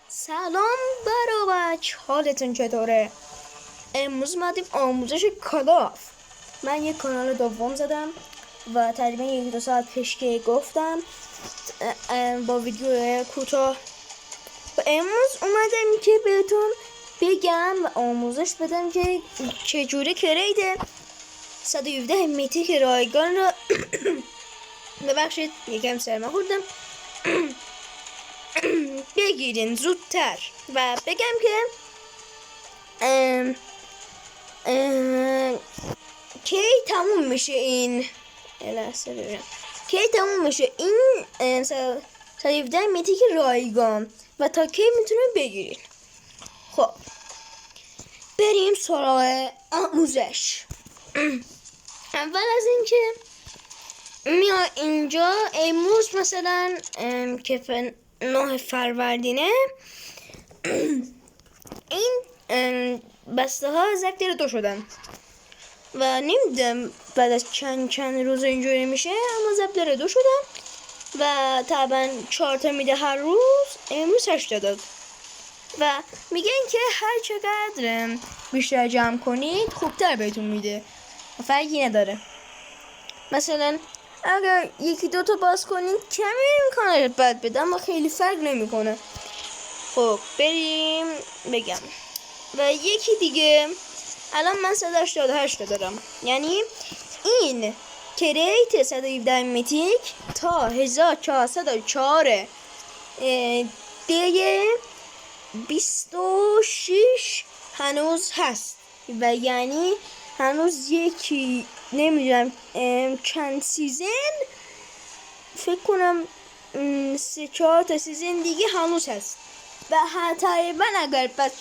سلام بچه، حالتون چطوره؟ امروز اومدیم آموزش کلاف. من یک کانال دوم زدم و تقریبا 1-2 ساعت پیش که گفتم با ویدیو کوتاه و امروز اومدم که بهتون بگم و آموزش بدم که چجوری کرید 117 میتیک رایگان را ببخشید یکم سرما خوردم بگیرین زودتر. و بگم که کی تموم میشه این کی تموم میشه این 117 میتیک رایگان و تا کی میتونه بگیرین. خب بریم سراغ آموزش. اول از اینکه میا اینجا امروز مثلا که 9 فروردینه این بسته ها زکتیر 2 شدن و نمیدونم بعد از چند روز اینجوری میشه، اما زکتیر 2 شدن و طبعا 4 تا میده هر روز. امروز 8 داد و میگن که هر چقدر بیشتر جمع کنید خوبتر بهتون میده و فرقی نداره. مثلا اگر 1-2 تا باز کنید کمی امکانه بد بده اما خیلی فرق نمیکنه. خب بریم بگم. و یکی دیگه الان من 188 دارم، یعنی این کریت 117 میتیک تا 1404 دیگه 26 هنوز هست و یعنی هنوز یکی نمیدونم چند سیزن، فکر کنم 3-4 تا سیزن دیگه هنوز هست و تقریبا اگر بد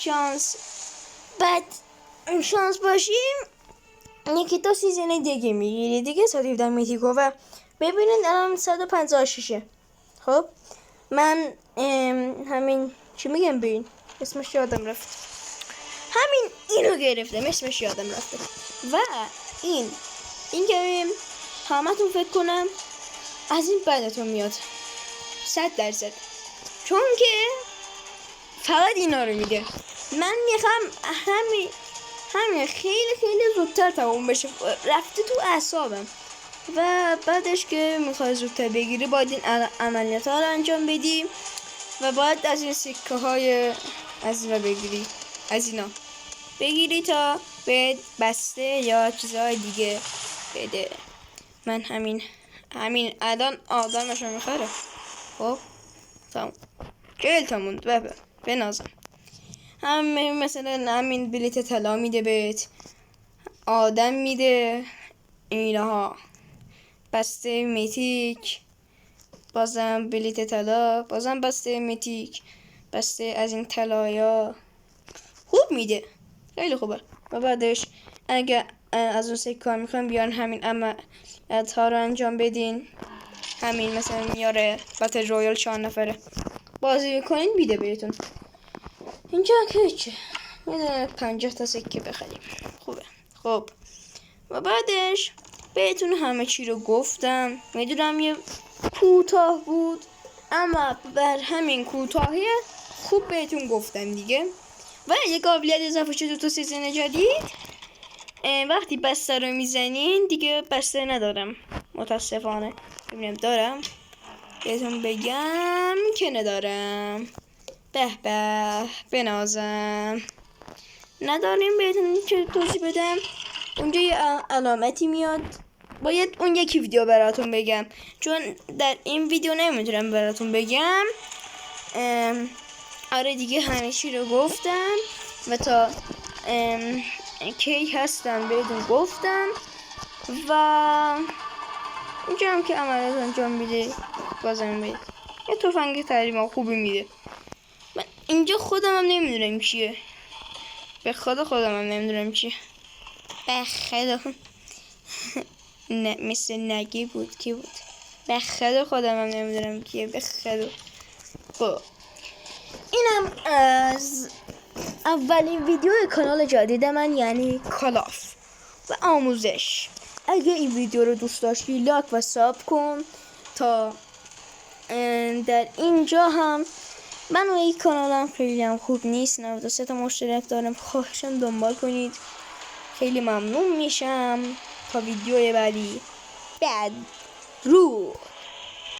شانس باشیم 1-2 سیزن دیگه میگیری دیگه 117 میتیکو. و ببینید الان 156. خب من همین چی میگم ببین اسمش یادم رفت، همین اینو گرفتم اسمش یادم رفته و این که همتون فکر کنم از این بعدتون میاد 100%، چون که فقط اینا رو میده. من میخوام همین خیلی زودتر تموم بشه، رفته تو اعصابم و بعدش که میخوای زودتر بگیری باید این عملیات ها رو انجام بدی و باید از این سکه های از اینا بگیری تا به بسته یا چیزهای دیگه بده. من همین الان آدمشو میخوره. خب تموم 40 تا موند بنازم. مثلا همین بلیت طلا میده بهت، آدم میده، اینها بسته میتیک، بازم بلیت طلا، بازم بسته میتیک، بسته از این طلایا خوب میده، خیلی خوبه. و بعدش اگه از اون سکه ها میخوام بیان همین عملیات ها رو انجام بدین، همین مثلا میاره باتل رویال 4 نفره بازی میکنین میده بهتون. اینجا که هیچه، میدونه 50 تا سکه بخریم خوبه. خب و بعدش بهتون همه چی رو گفتم، میدونم یه کوتاه بود اما بر همین کوتاهی خوب بهتون گفتم دیگه. و یه قابلیت اضافه شده تو سیزن جدید، وقتی بسته رو میزنین دیگه بسته ندارم متاسفانه. ببینم دارم بهتون بگم که ندارم. به بنازم نداریم بهتون چه توضیح بدم. اونجا یه علامتی میاد، باید اون یکی ویدیو براتون بگم چون در این ویدیو نمیتونم براتون بگم. آره دیگه همه چی رو گفتم و تا کی هستم بهتون گفتم و اینجا هم که عملیات انجام میده بازم میده یه تفنگ تحریم خوبی میده. من اینجا خودم هم نمیدونم چیه، به خدا خودم هم نمیدونم چیه، به خدا نه مثل نگی بود کی بود، به خدا خودم هم نمیدونم کیه، به خدا. خب اینم از اولین ویدیو کانال جدید من یعنی کلاف و آموزش. اگه این ویدیو رو دوست داشتی لایک و ساب کن تا در اینجا هم من و این کانالم خیلی هم خوب نیست، 93 تا مشترک دارم. خواهشم دنبال کنید، خیلی ممنون میشم. تا ویدیو بعدی، بعد رو